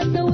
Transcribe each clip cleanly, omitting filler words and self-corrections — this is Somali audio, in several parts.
What the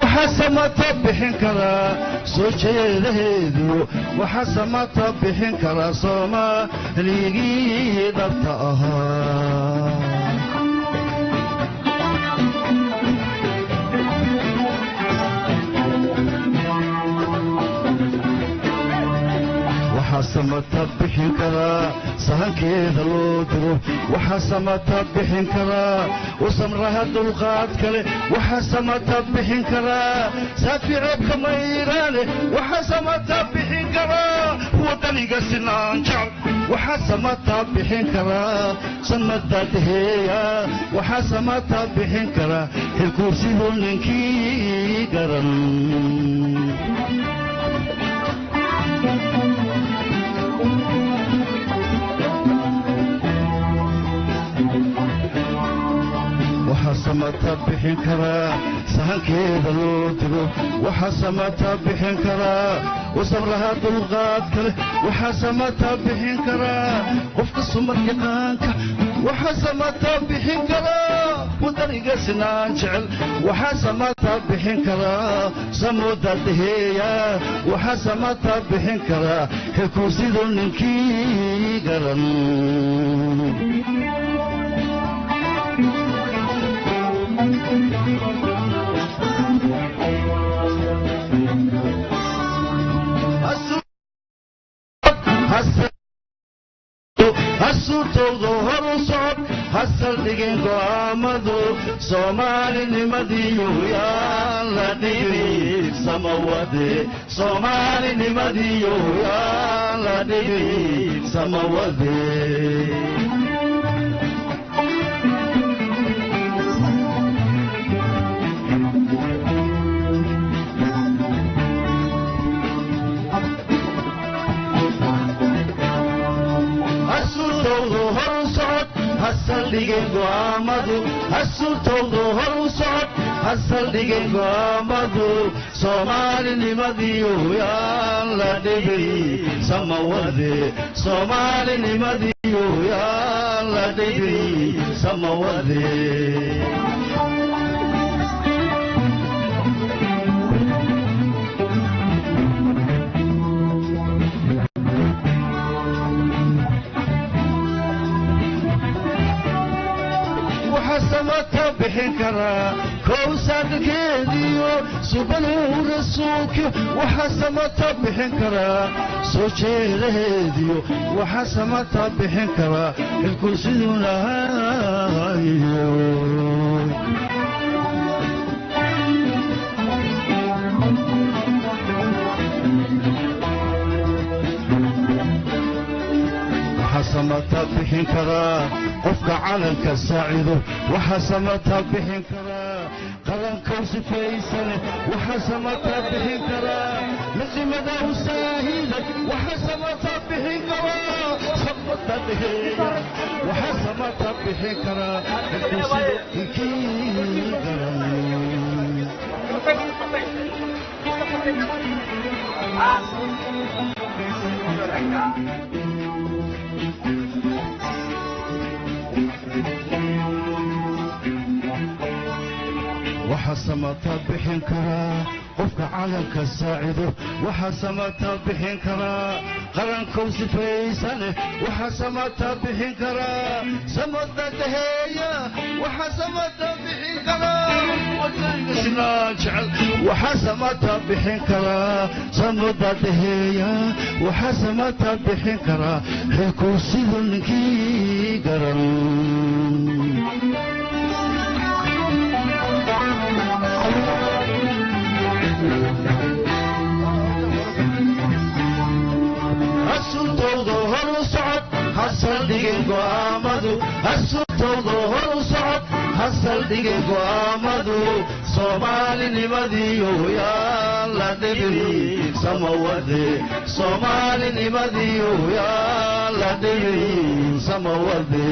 وحسمت بحن كلا سوچي لهيدو وحسمت بحن كلا صوما ليغي دبتها samata bixin karaa sahankeeda loo diro waxaa samata bixin karaa wasamraha dulqaad kale waxaa samata bixin karaa saafi ceebka mayraane waxaa samata bixin karaa wadaniga sinaan jecel waxaa samata bixin karaa samada daheeya waxaa samata bixin karaa xilkursidu ninkii garan waxaa samata bixin karaa sahankeeda loo diro waxaa samata bixin karaa wasamraha dulqaad kale waxaa samata bixin karaa qofka sumad yaqaanka waxaa samata bixin karaa wadaniga sinaan jecel waxaa samata bixin karaa samooda daheeya waxaa samata bixin karaa xilkursidu ninkii garan hasuutowdo horu socod hasal dhigin go'aamadu soomaalinimadiiyu yaan la dhibin samawade soomaalinimadiiyu yaan la dhibin samawade hasal dhigin go'aamadu hasuutowdo horu socod hasal dhigin go'aamadu soomaalinimadiiyu yaan la dhibin samawade soomaalinimadiiyu yaan la dhibin samawade samata bixin karaa kowsaadkeediyo subanuu rasuulka waxaa samata bixin karaa soo jeedaheediyo waxaa samata bixin karaa xilkursiduu lahayo samata bixin karaa qofka calanka saacido waxaa samata bixin karaa qalankow sifaysane waxaa samata bixin karaa midnimada u saahida waxaa samata bixin karaa samada daheeya waxaa samata bixin karaa inkii garan waxaa samata bixin karaa qofka calanka saacido waxaa samata bixin karaa qarankow sifaysane waxaa samata bixin karaa samada daheeya waxaa samata bixin karaa wadaniga sinaan jecel waxaa samata bixin karaa samada daheeya waxaa samata bixin karaa xilkursidu ninkii garan hasuutowdo horu socod hasal dhigin go'aamadu hasuutowdo horu socod hasal dhigin go'aamadu soomaalinimadiiyu yaan la dhibin samawade soomaalinimadiiyu yaan la dhibin samawade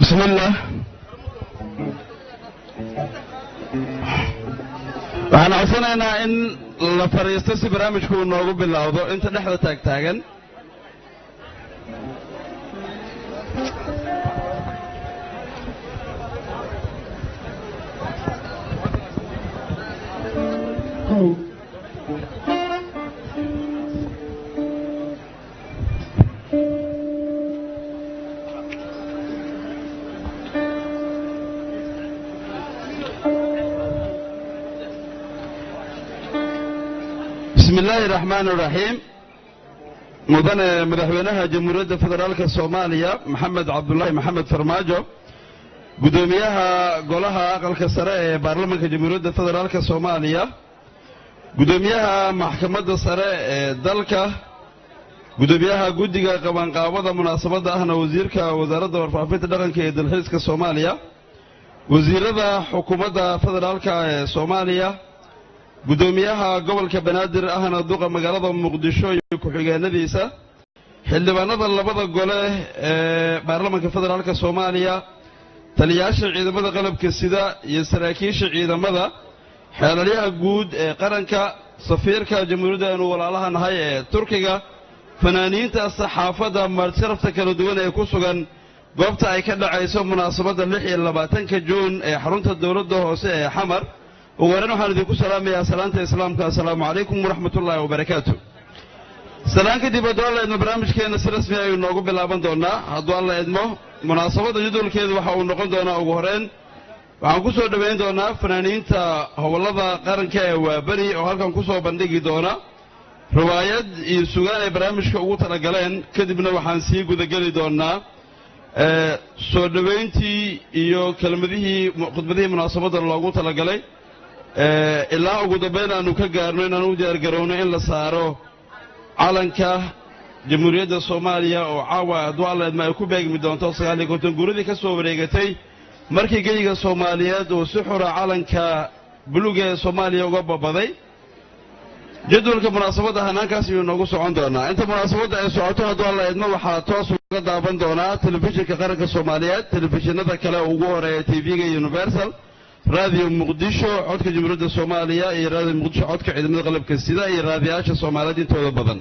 بسم الله waxaan codsanaynaa in la fariisto si barnaamijku uu noogu bilowdo inta dhexda taagtaagan بسم الله الرحمن الرحيم مدن مدحوينها جمهورية فدرالك الصومالية محمد عبد الله محمد فرماجو قدوميها قولها أقل كسراء بارلمان جمهورية فدرالك الصومالية قدوميها محكمة السراء دالكا قدوميها قدقة قبان قاوضة مناسبة أهنا وزيرك وزارة ورفافية دقنك دلحيسك الصومالية وزيرة حكومة فدرالك الصومالية قدوميها قبل كبنادر أهنا دوقة مقالة مقدشو ku-xigeenadiisa xildhibaanada labada gole ee baarlamaanka federaalka Soomaaliya taliyaasha ciidamada qalabka sida iyo saraakiisha ciidamada xeeladaha guud ee qaranka safiirka jamhuuriyadda walaalaha nahay ee Turkiga fanaaniinta saxaafada martirafta kala duwan ee ku sugan goobta ay ka dhacayso munaasabada 26 Juun ee xarunta dawladda hoose ee Xamar ugu waxaan idinku salaamayaa salaanta islaamka assalaamu calaykum waraxmatullaahi wabarakaatuh سلام كديب أدوال إدم برامج كينا سرس فيها ينوغو بلابان دونا أدوال إدمو مناسبة جدول كيد وحاو نقل دونا أغوهرين وعن كسو دبين دونا فنانين تا هو اللذا قارن كي وبري وهالكم كسو بندقي دونا روايات يسوغان برامج كأغو تلقلين كدبنا وحان سيقو دقلي دونا سو دبين تي إيو كلمته خطبته مناسبة اللوغو تلقلي إلا أغو دبين أنو كقارنين أنو دي أرقرونين لسارو calanka jamhuuriyadda Soomaaliya oo caawa duwaleed ma ku beegmi doonto 9 guuridii ka soo wareegatay markii geyga Soomaaliyeed oo si xura calanka buluuga ee Soomaaliya uga babaday jadwalka munaasabada hanaankaas iyo noogu socon doonaa inta munaasabada ay socoto duwaleed ma waxa toos uga daaban doonaa telefishinka qaranka Soomaaliyeed telefishinada kale ugu horeeya TV-ga Universal راديو مقدشو عودك جمهورية الصومالية إيه راديو مقدشو عودك عيدمد قلب كالسيدة إيه راديوات الصومالية دين تولى بدن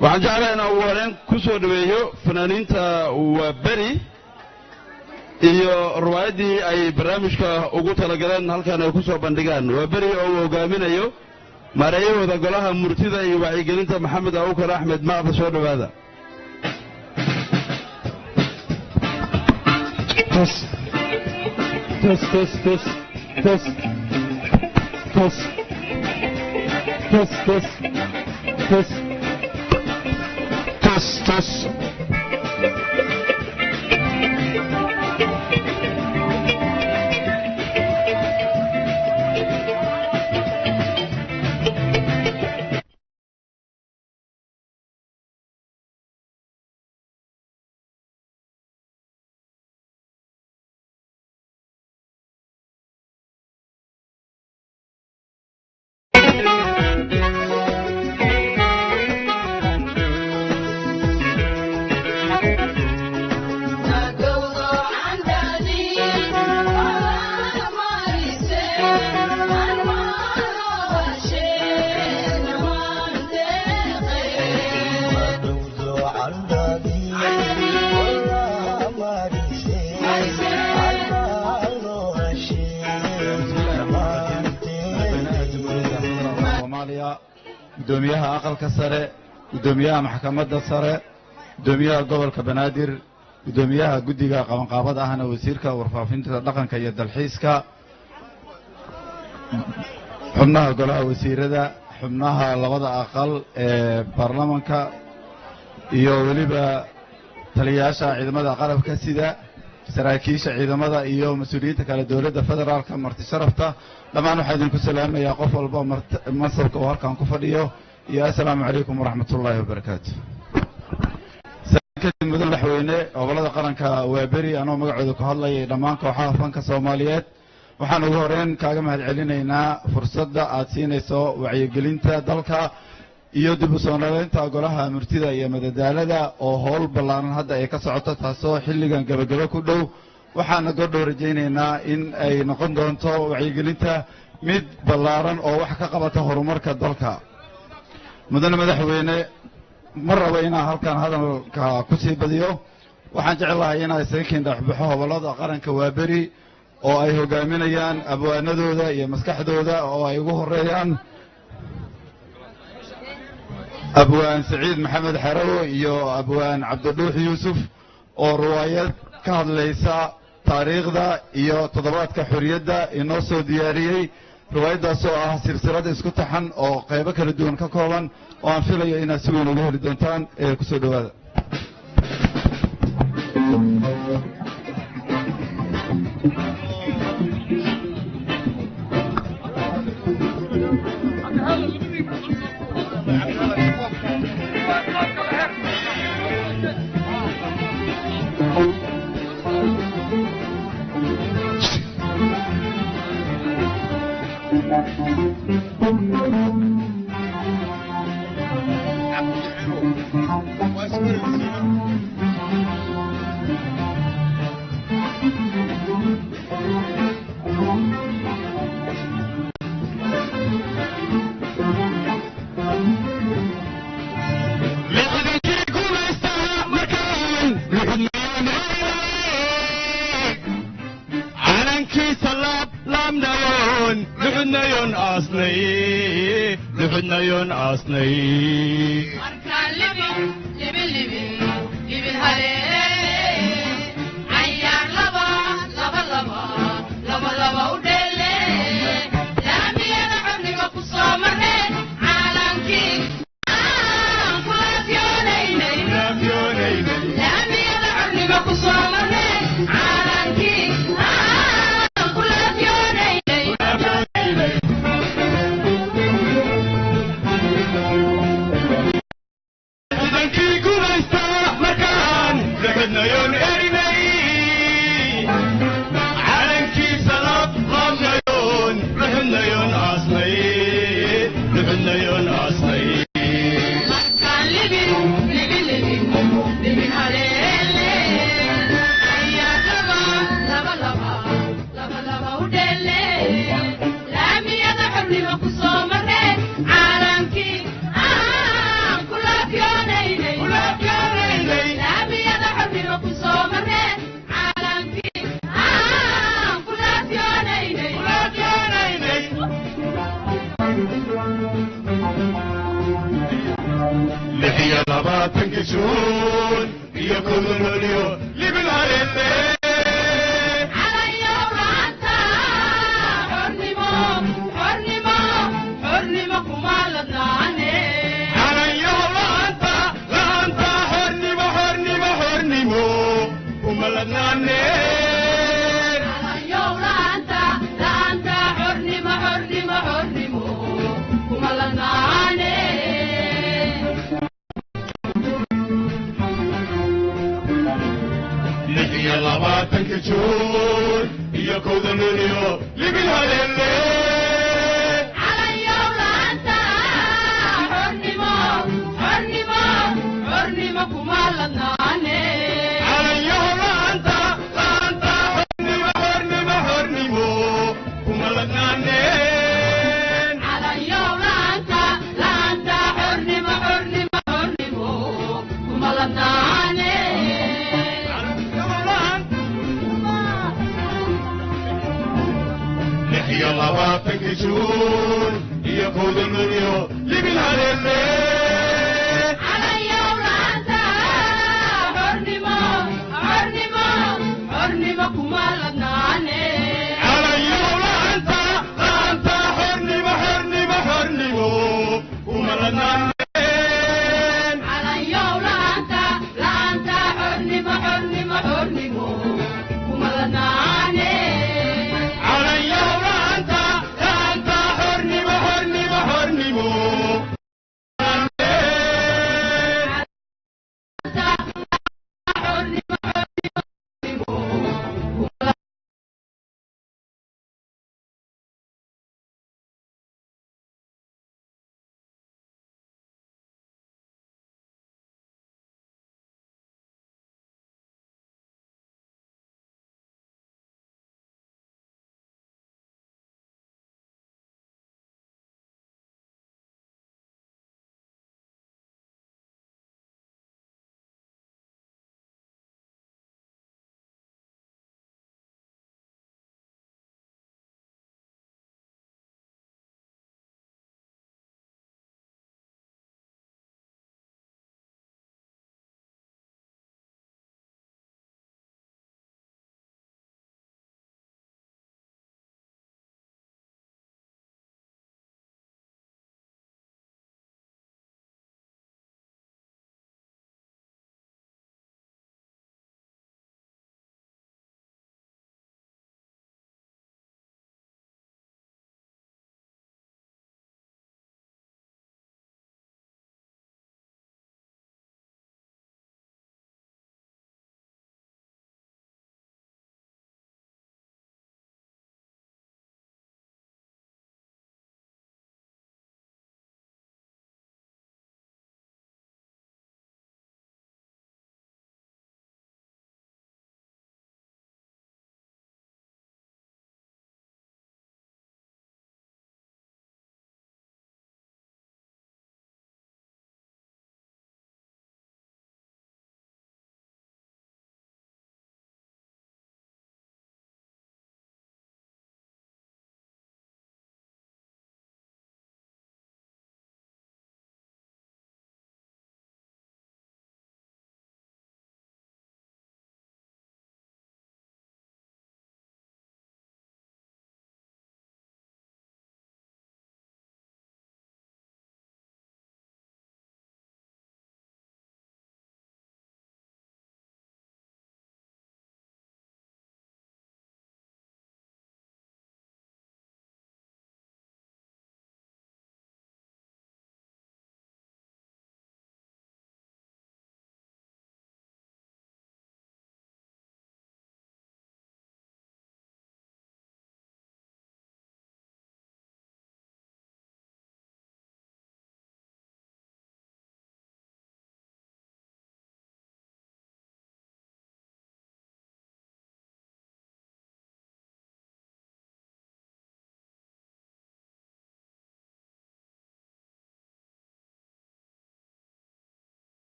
وعن جعلنا أولين كسو دويهو فنانين تا وبري إيو رواية دي أي برامجك أقوط لقلان هل كان كسو بندقان وبري أو قامين أيو مرايو ذا قولها مرتدى أيو وعي قلين تا محمد أوكر أحمد معظ سودو هذا Test, test, test, test, test, test, test, test, test, test. gudoomiyaha aqalka sare gudoomiyaha maxkamadda sare gudoomiyaha gobolka banaadir gudoomiyaha guddiga qabanqaabada ahna wasiirka warfaafinta dhaqanka iyo dalxiiska xubnaha golaha wasiirada xubnaha labada aqal ee baarlamaanka iyo waliba taliyaasha ciidamada qalabka sida saraakiisha ciidamada iyo mas'uuliyiinta kala dawladda federaalka marti sharafta dhamaan waxaan idinku salaamayaa qof walba mansabka oo halkan ku fadhiyo iyo assalaamu calaykum waraxmatullaahi wabarakaatuh kadib madaxweyne gobolada qaranka waa beri anoo magacooda ku hadlayay dhammaan kooxaha fanka Soomaaliyeed waxaan ugu horeen kaaga mahadcelinaynaa fursadda aad siinayso wacyigelinta dalka iyo dib u soo noolaynta golaha murtida iyo madadaalada oo howl ballaaran hadda ay ka socoto taasoo xilligan gabagaba ku dhow waxaana goordhow rajaynaynaa in ay noqon doonto wacyigelinta mid ballaaran oo wax ka qabata horumarka dalka mudane madaxweyne mar raba inaan halkan hadalka ku sii badiyo waxaan jecelahay inaan isaga kendhaxbaxo gobolada qaranka waa beri oo ay hogaaminayaan abwaanadooda iyo maskaxdooda oo ay ugu horeeyaan abwaan Saciid Maxamed Xarawo iyo abwaan Cabdidhuux Yuusuf oo riwaayad ka hadlaysa taariikhda iyo toddobaadka xuriyadda inoo soo diyaariyay riwaayaddaas oo ah silsilada isku taxan oo qaybo kala duwan ka kooban oo aan filayo inaad si weyn uga heli doontaan ku soo dhowaada.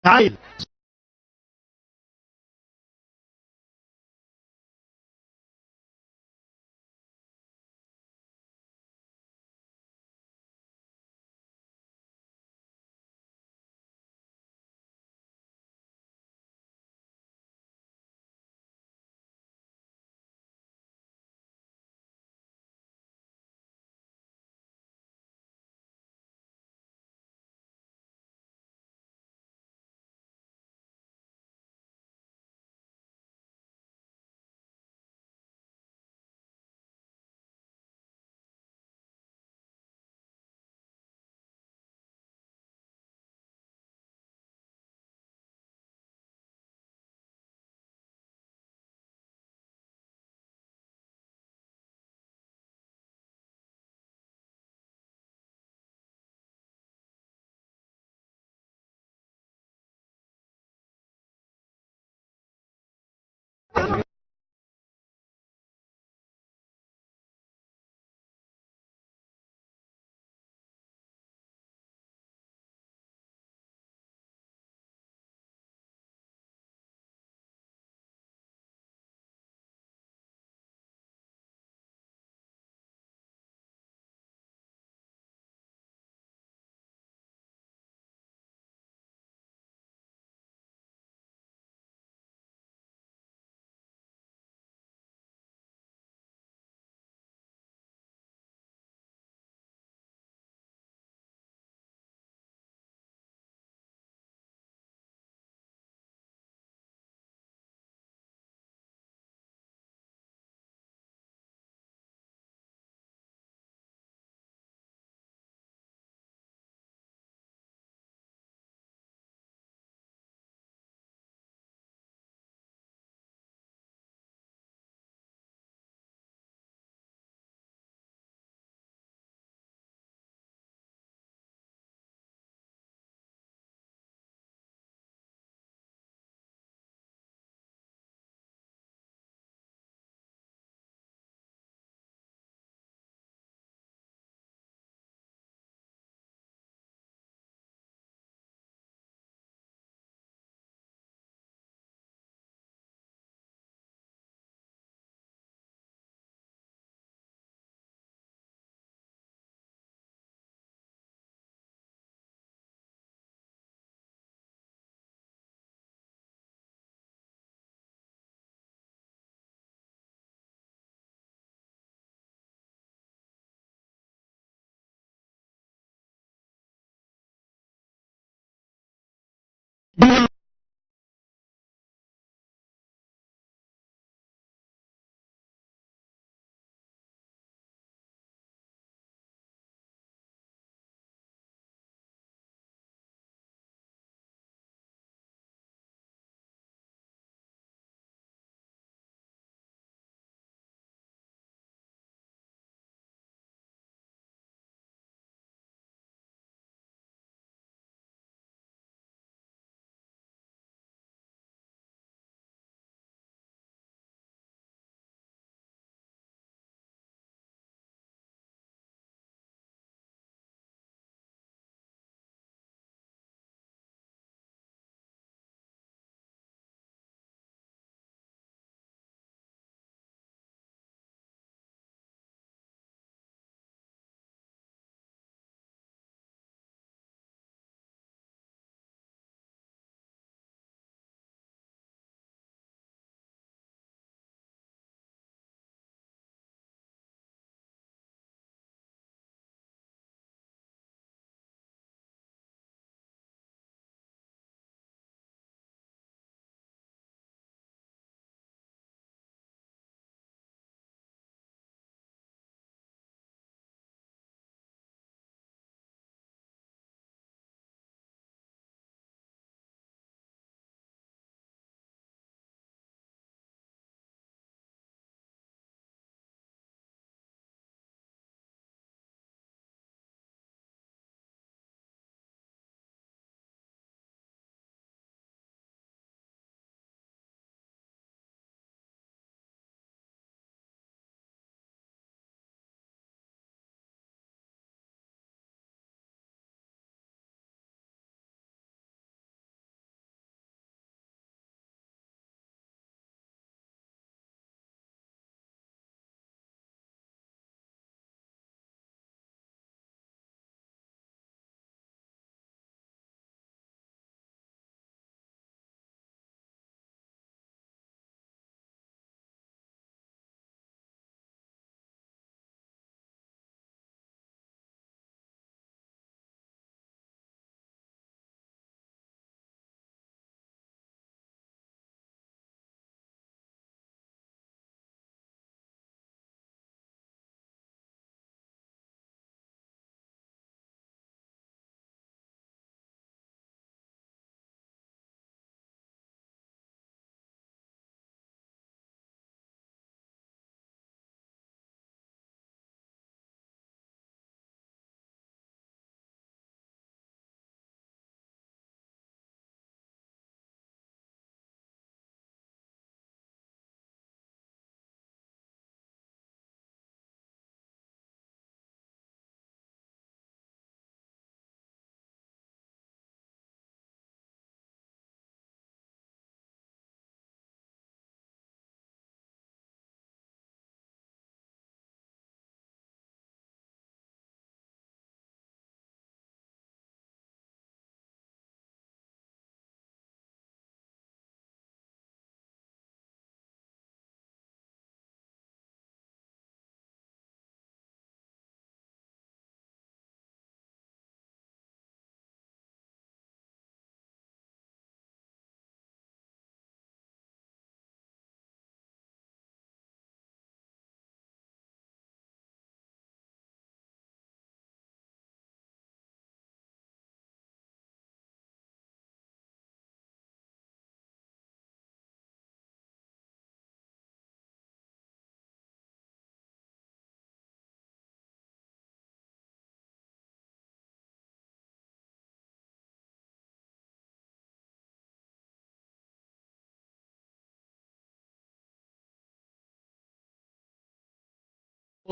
عيل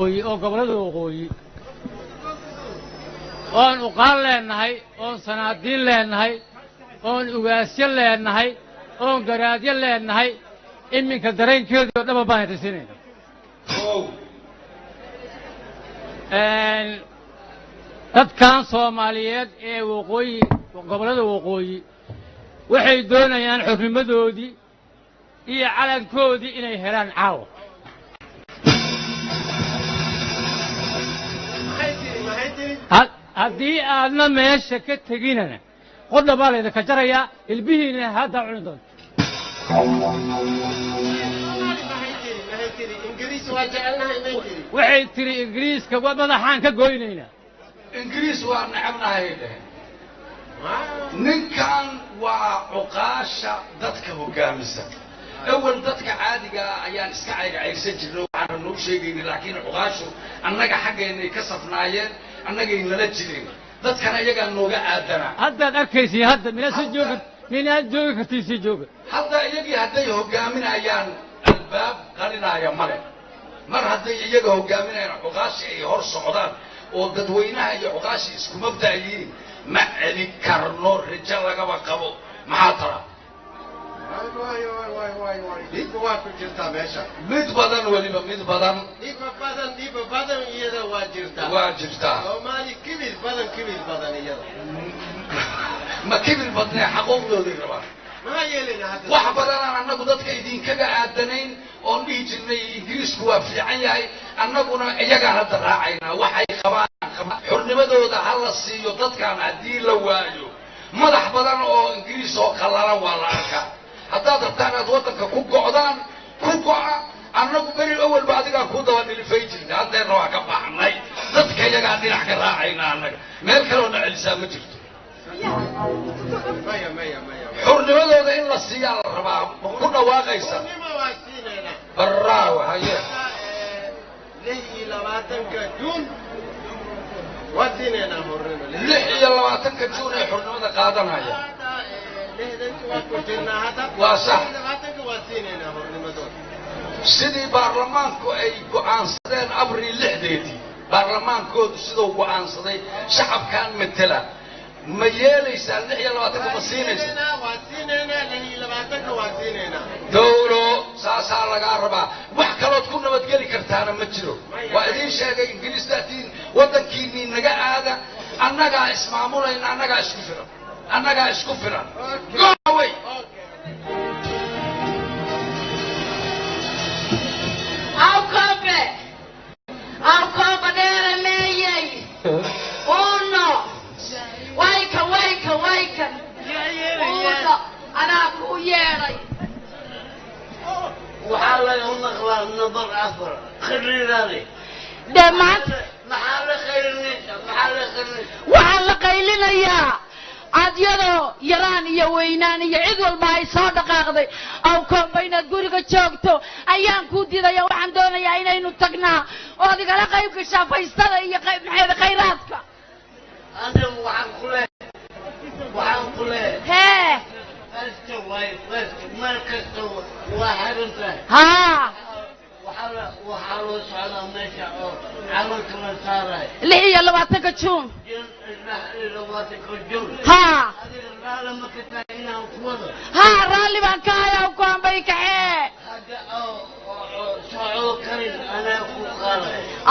oo gobolada waqooyi oon uqaal leenahay oon sanaadiin leenahay oon ugaasyo leenahay oon garaadyo leenahay iminka dareenkeedii oo dhaba baan risinayna dadkan Soomaaliyeed ee waqooyi gobolada waqooyi waxay doonayaan xurnimadoodii iyo calankoodii inay helaan caawa haddii aadna meesha ka teginana qodha baa laydinka jarayaa ilbihiina hadda cuni doonta waxay tiri ingiriiska madaxaan ka goynaynaa ingiriis waa necabnahay dheh ninkan waa cuqaasha dadka hogaamisa awal dadka caadiga ayaan iska cayrsan jirnay waxaan noo sheegayna laakiin cuqaashu annaga xaggeenay ka safnaayeen annagay nala jireen dadkan ayagaa nooga aadana haddaad arkaysiin hadda minaad joogi kartiisii jooga hadda iyagii hadday hogaaminayaan albaab qarinaya male mar hadday iyaga hogaaminayaan cuqaashi ay hor socdaan oo dadweynaha iyo cuqaashi isku mabda' yihiin ma celi karno rajo lagaba qabo maxaa tara mid badan weliba mid badan waa jirtaa ma kibir badnee xaquuqdoodii rabaan wax badanaan annagu dadka idinkaga aadanayn oon dhihi jirnay ingiriisku waa fiican yahay annaguna iyagaan hadda raacaynaa waxay qabaan xurnimadooda ha la siiyo dadkan haddii la waayo madax badan oo ingiriis oo qallalan waa la arkaa haddaad rabtaan aad waddanka ku go'daan ku go'a annagu beri awalba adigaa ku daba dhilifay jirta haddeerna waa ka baxnay dadka iyagaa dhinac ka raacaynaa annaga meel kaleoo na celisaa ma jirto xurnimadooda in la siiyaa la rabaa ma ku dhawaaqaysa baraawa haye 26 juun ay xurnimada qaadanaya waa sax sidii baarlamaanku ay go'aansadeen abriil 6deedii baarlamaankoodu siduu go'aansaday shacabkan matala ma yeelaysaa 26 ma siinaysaa dowlo saasaa lagaa rabaa wax kalood ku nabadgeli kartaana ma jiro waa idiin sheegay ingiriistaatiin waddankiinnii naga aada annagaa ismaamulayna annagaa isku filan goaway Alcoba dera meeyay uno wayka uno anaa ku yeeray waxaa laga maqlaa nabar afar khariiraale dhammaan maxaa la waxaa la qaylinayaa cadyadoo yaraan iyo weynaan iyo cid walba ay soo dhaqaaqday awkoomba inaad guriga joogto ayaan kuu didaya waxaan doonayaa inaynu tagnaa ood igala qayb gashaa faystada iyo maxayda khayraadka anigu waxaan ku leeyahay hee meel kasta waa xiran tahay haa waxaa loo socdaa meesha oo calanka la saarayo 26 juun haa haa raalli baan ka hayaa awkoombay kaxee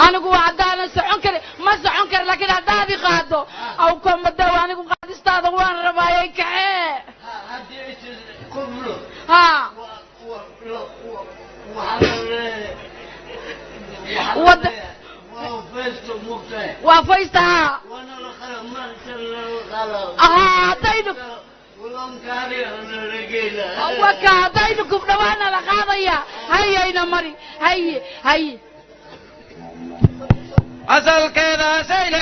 anigu haddaanan socon karin ma socon karin laakiin haddaad i qaado awkoomba daw anigu qaadistaada waan rabaayay kaxee haa waa faysta haa haddaynu gubdho waana la qaadaya hayayna mari haye asalkeeda sayla